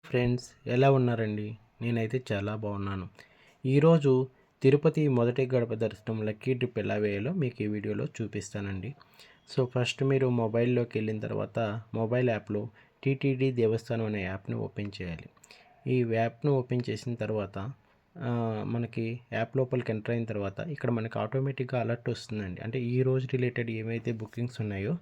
Friends, ఎలా ఉన్నారండి? నేనైతే చాలా బాగున్నాను. ఈరోజు తిరుపతి మొదటి గడప దర్శనం లక్కీ ట్రిప్ ఎలా వేయాలో మీకు ఈ వీడియోలో చూపిస్తానండి. సో ఫస్ట్ మీరు మొబైల్లోకి వెళ్ళిన తర్వాత మొబైల్ యాప్లో టీటీడీ దేవస్థానం అనే యాప్ని ఓపెన్ చేయాలి. ఈ యాప్ను ఓపెన్ చేసిన తర్వాత మనకి యాప్ లోపలికి ఎంటర్ అయిన తర్వాత ఇక్కడ మనకి ఆటోమేటిక్గా అలర్ట్ వస్తుందండి. అంటే ఈ రోజు రిలేటెడ్ ఏమైతే బుకింగ్స్ ఉన్నాయో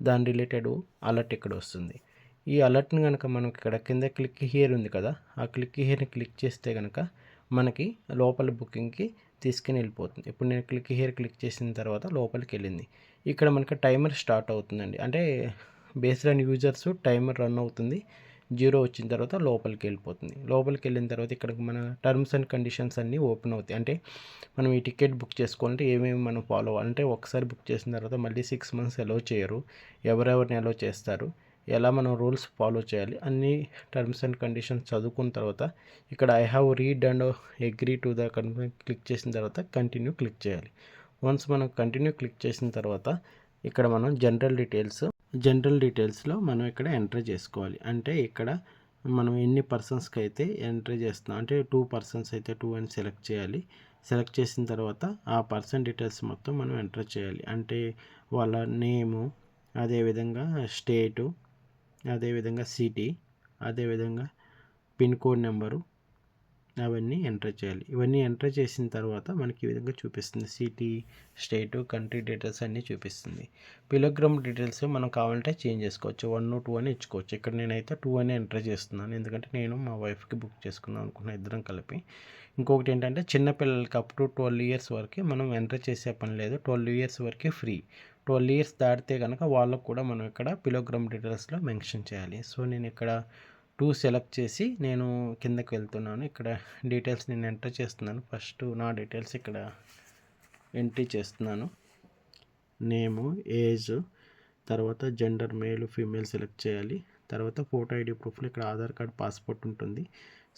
దాని రిలేటెడ్ అలర్ట్ ఇక్కడ వస్తుంది. ఈ అలర్ట్ని కనుక మనం ఇక్కడ కింద క్లిక్ హియర్ ఉంది కదా, ఆ క్లిక్ హియర్ని క్లిక్ చేస్తే కనుక మనకి లోపల బుకింగ్కి తీసుకుని వెళ్ళిపోతుంది. ఇప్పుడు నేను క్లిక్ చేసిన తర్వాత లోపలికి వెళ్ళింది. ఇక్కడ మనకి టైమర్ స్టార్ట్ అవుతుందండి. అంటే based on users timer run అవుతుంది. 0 వచ్చిన తర్వాత లోపలికి వెళ్ళిపోతుంది. లోపలికి వెళ్ళిన తర్వాత ఇక్కడ మన టర్మ్స్ అండ్ కండిషన్స్ అన్నీ ఓపెన్ అవుతాయి. అంటే మనం ఈ టికెట్ బుక్ చేసుకోవాలంటే ఏమేమి మనం ఫాలో అవ్వాలి, అంటే ఒకసారి బుక్ చేసిన తర్వాత మళ్ళీ 6 మంత్స్ అలౌ చేయరు, ఎవరెవరిని అలౌ చేస్తారు, ఎలా మనం రూల్స్ ఫాలో చేయాలి, అన్ని టర్మ్స్ అండ్ కండిషన్స్ చదువుకున్న తర్వాత ఇక్కడ I have read and agree to the click చేసిన తర్వాత కంటిన్యూ క్లిక్ చేయాలి. వన్స్ మనం కంటిన్యూ క్లిక్ చేసిన తర్వాత ఇక్కడ మనం జనరల్ డీటెయిల్స్లో మనం ఇక్కడ ఎంటర్ చేసుకోవాలి. అంటే ఇక్కడ మనం ఎన్ని పర్సన్స్కి అయితే ఎంటర్ చేస్తున్నాం, అంటే 2 పర్సన్స్ అయితే 2 అని సెలెక్ట్ చేయాలి. సెలెక్ట్ చేసిన తర్వాత ఆ పర్సన్ డీటెయిల్స్ మొత్తం మనం ఎంటర్ చేయాలి. అంటే వాళ్ళ నేము, అదేవిధంగా స్టేటు, అదేవిధంగా సిటీ, అదేవిధంగా పిన్ కోడ్ నెంబరు, అవన్నీ ఎంటర్ చేయాలి. ఇవన్నీ ఎంటర్ చేసిన తర్వాత మనకి ఈ విధంగా చూపిస్తుంది. సిటీ, స్టేటు, కంట్రీ డీటెయిల్స్ అన్నీ చూపిస్తుంది. పిలోగ్రామ్ డీటెయిల్స్ మనం కావాలంటే చేంజ్ చేసుకోవచ్చు. 1, 2 అని ఇచ్చుకోవచ్చు. ఇక్కడ నేనైతే 2 అని ఎంటర్ చేస్తున్నాను, ఎందుకంటే నేను మా వైఫ్కి బుక్ చేసుకుందాం అనుకున్నాను, ఇద్దరం కలిపి. ఇంకొకటి ఏంటంటే చిన్నపిల్లలకి అప్ టు 12 ఇయర్స్ వరకు మనం ఎంటర్ చేసే పని లేదు. 12 ఇయర్స్ వరకే ఫ్రీ. 12 ఇయర్స్ దాటితే కనుక వాళ్ళకు కూడా మనం ఇక్కడ పిలోగ్రామ్ డీటెయిల్స్లో మెన్షన్ చేయాలి. సో నేను ఇక్కడ 2 సెలెక్ట్ చేసి నేను కిందకి వెళ్తున్నాను. ఇక్కడ డీటెయిల్స్ నేను ఎంటర్ చేస్తున్నాను. ఫస్ట్ నా డీటెయిల్స్ ఇక్కడ ఎంట్రీ చేస్తున్నాను. నేము, ఏజ్, తర్వాత జెండర్ మేల్ ఫీమేల్ సెలెక్ట్ చేయాలి. తర్వాత ఫోటో ఐడి ప్రూఫ్లో ఇక్కడ ఆధార్ కార్డ్, పాస్పోర్ట్ ఉంటుంది.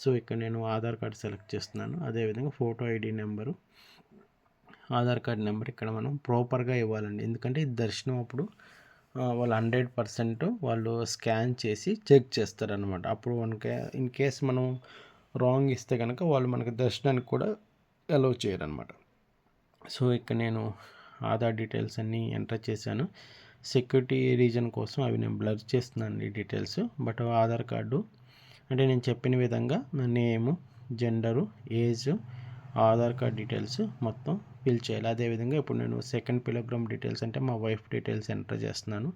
సో ఇక్కడ నేను ఆధార్ కార్డ్ సెలెక్ట్ చేస్తున్నాను. అదేవిధంగా photo ID number, Aadhaar card number ఇక్కడ మనం ప్రాపర్గా ఇవ్వాలండి. ఎందుకంటే ఇది దర్శనం అప్పుడు వాళ్ళు 100% వాళ్ళు స్కాన్ చేసి చెక్ చేస్తారనమాట. అప్పుడు మనకి ఇన్ కేస్ మనం రాంగ్ ఇస్తే కనుక వాళ్ళు మనకి దర్శనానికి కూడా అలౌ చేయరనమాట. సో ఇక్కడ నేను ఆధార్ డీటెయిల్స్ అన్నీ ఎంటర్ చేశాను. సెక్యూరిటీ రీజన్ కోసం అవి నేను బ్లర్ చేస్తున్నాను ఈ డీటెయిల్స్. బట్ ఆధార్ కార్డు అంటే నేను చెప్పిన విధంగా నా name, gender, age, Aadhaar card details మొత్తం ఫిల్ చేయాలి. అదేవిధంగా ఇప్పుడు నేను సెకండ్ పిలోగ్రామ్ డీటెయిల్స్ అంటే మా వైఫ్ డీటెయిల్స్ ఎంటర్ చేస్తున్నాను.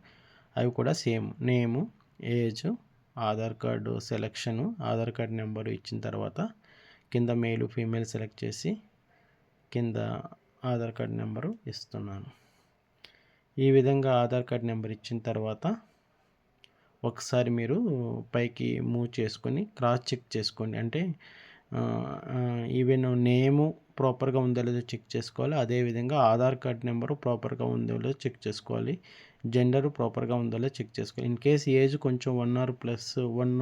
అవి కూడా same name, age, Aadhaar card selection, Aadhaar card number ఇచ్చిన తర్వాత కింద మేలు ఫీమేల్ సెలెక్ట్ చేసి కింద ఆధార్ కార్డ్ నెంబరు ఇస్తున్నాను. ఈ విధంగా ఆధార్ కార్డ్ నెంబర్ ఇచ్చిన తర్వాత ఒకసారి మీరు పైకి మూవ్ చేసుకొని క్రాస్ చెక్ చేసుకోండి. అంటే ఈవెన్ నేము ప్రాపర్గా ఉందో లేదో చెక్ చేసుకోవాలి. అదేవిధంగా ఆధార్ కార్డ్ నెంబరు ప్రాపర్గా ఉందో లేదో చెక్ చేసుకోవాలి. జెండరు ప్రాపర్గా ఉందో లేదో చెక్ చేసుకోవాలి. ఇన్ కేస్ ఏజ్ కొంచెం 1 ఆర్ +1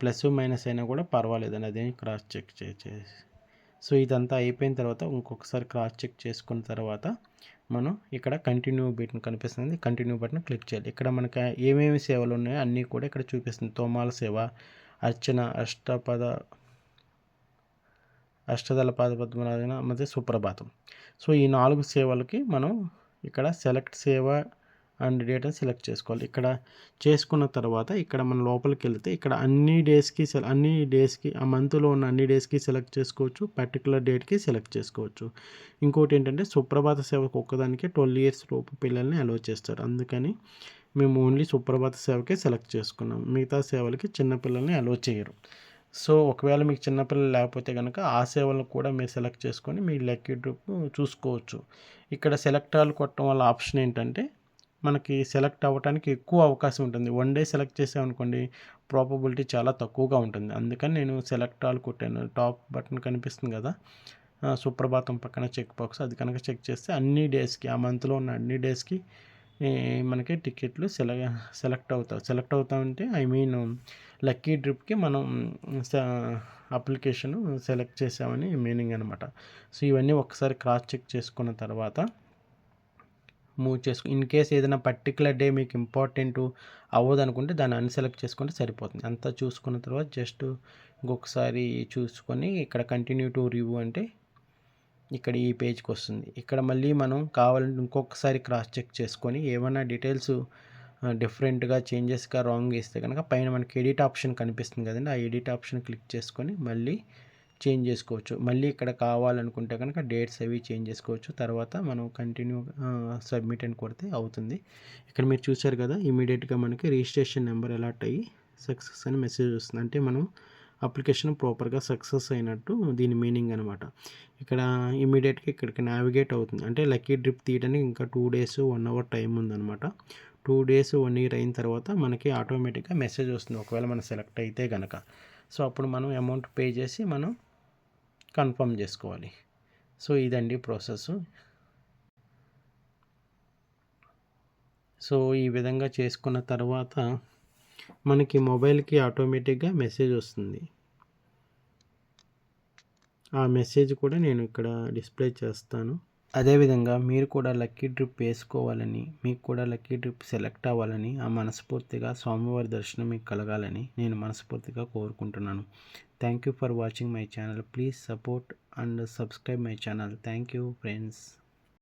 ప్లస్ మైనస్ అయినా కూడా పర్వాలేదండి, అదేమి క్రాస్ చెక్ చేసి. సో ఇదంతా అయిపోయిన తర్వాత ఇంకొకసారి క్రాస్ చెక్ చేసుకున్న తర్వాత మనం ఇక్కడ కంటిన్యూ బటన్ కనిపిస్తుంది, కంటిన్యూ బటన్ క్లిక్ చేయాలి. ఇక్కడ మనకి ఏమేమి సేవలు ఉన్నాయో అన్నీ కూడా ఇక్కడ చూపిస్తుంది. తోమాల సేవ, అర్చన, అష్టదళ పద్మనాభన, మరియు సుప్రభాతం. సో ఈ 4 సేవలకి మనం ఇక్కడ సెలెక్ట్ సేవ అండ్ డేట్ని సెలెక్ట్ చేసుకోవాలి. ఇక్కడ చేసుకున్న తర్వాత ఇక్కడ మనం లోపలికి వెళ్తే ఇక్కడ అన్ని డేస్కి ఆ మంత్లో ఉన్న అన్ని డేస్కి సెలెక్ట్ చేసుకోవచ్చు, పర్టికులర్ డేట్కి సెలెక్ట్ చేసుకోవచ్చు. ఇంకోటి ఏంటంటే సుప్రభాత సేవకు ఒక్కదానికి 12 ఇయర్స్ లోపు పిల్లల్ని అలౌ చేస్తారు. అందుకని మేము ఓన్లీ సుప్రభాత సేవకే సెలెక్ట్ చేసుకున్నాం. మిగతా సేవలకి చిన్నపిల్లల్ని అలౌ చేయరు. సో ఒకవేళ మీకు చిన్నపిల్లలు లేకపోతే కనుక ఆ సేవలను కూడా మీరు సెలెక్ట్ చేసుకొని మీ లక్కీ డ్రాప్ చూసుకోవచ్చు. ఇక్కడ సెలెక్ట్ ఆల్ కొట్టడం వల్ల ఆప్షన్ ఏంటంటే మనకి సెలెక్ట్ అవ్వడానికి ఎక్కువ అవకాశం ఉంటుంది. 1 డే సెలెక్ట్ చేసామనుకోండి ప్రాబబిలిటీ చాలా తక్కువగా ఉంటుంది. అందుకని నేను సెలెక్ట్ ఆల్ కొట్టాను. టాప్ బటన్ కనిపిస్తుంది కదా, సుప్రభాతం పక్కన చెక్ బాక్స్, అది కనుక చెక్ చేస్తే అన్ని డేస్కి, ఆ మంత్లో ఉన్న అన్ని డేస్కి మనకి టికెట్లు సెలెక్ట్ అవుతామంటే ఐ మీన్ లక్కీ డ్రిప్కి మనం అప్లికేషన్ సెలెక్ట్ చేసామని మీనింగ్ అనమాట. సో ఇవన్నీ ఒకసారి క్రాస్ చెక్ చేసుకున్న తర్వాత మూవ్ చేసుకో. ఇన్ కేస్ ఏదైనా పర్టికులర్ డే మీకు ఇంపార్టెంట్ అవ్వదనుకుంటే దాన్ని అన్‌సెలెక్ట్ చేసుకుంటే సరిపోతుంది. అంతా చూసుకున్న తర్వాత జస్ట్ ఇంకొకసారి చూసుకొని ఇక్కడ కంటిన్యూ టు రివ్యూ అంటే ఇక్కడ ఈ పేజ్కి వస్తుంది. ఇక్కడ మళ్ళీ మనం కావాలంటే ఇంకొకసారి క్రాస్ చెక్ చేసుకొని ఏమన్నా డీటెయిల్స్ డిఫరెంట్గా చేంజెస్గా రాంగ్ ఇస్తే కనుక పైన మనకి ఎడిట్ ఆప్షన్ కనిపిస్తుంది కదండి, ఆ ఎడిట్ ఆప్షన్ క్లిక్ చేసుకొని మళ్ళీ చేంజ్ చేసుకోవచ్చు. మళ్ళీ ఇక్కడ కావాలనుకుంటే కనుక డేట్స్ అవి చేంజ్ చేసుకోవచ్చు. తర్వాత మనం కంటిన్యూ సబ్మిట్ అని కొడితే అవుతుంది. ఇక్కడ మీరు చూసారు కదా, ఇమీడియట్గా మనకి రిజిస్ట్రేషన్ నెంబర్ అలాట్ అయ్యి సక్సెస్ అని మెసేజ్ వస్తుంది. అంటే మనం అప్లికేషన్ ప్రాపర్గా సక్సెస్ అయినట్టు దీని మీనింగ్ అనమాట. ఇక్కడ ఇమీడియట్గా ఇక్కడికి నావిగేట్ అవుతుంది. అంటే లక్కీ డ్రిప్ తీయడానికి ఇంకా 2 days 1 hour టైం ఉందన్నమాట. 2 days 1 year అయిన తర్వాత మనకి ఆటోమేటిక్గా మెసేజ్ వస్తుంది ఒకవేళ మనం సెలెక్ట్ అయితే కనుక. సో అప్పుడు మనం అమౌంట్ పే చేసి మనం కన్ఫర్మ్ చేసుకోవాలి. సో ఇదండి ప్రాసెస్. సో ఈ విధంగా చేసుకున్న తర్వాత మనకి మొబైల్కి ఆటోమేటిక్గా మెసేజ్ వస్తుంది. ఆ మెసేజ్ కూడా నేను ఇక్కడ డిస్ప్లే చేస్తాను. అదేవిధంగా మీరు కూడా లక్కీ డ్రిప్ వేసుకోవాలని, మీకు కూడా లక్కీ డ్రిప్ సెలెక్ట్ అవ్వాలని, ఆ మనస్ఫూర్తిగా స్వామివారి దర్శనం మీకు కలగాలని నేను మనస్ఫూర్తిగా కోరుకుంటున్నాను. Thank you for watching my channel. Please support and subscribe my channel. Thank you friends.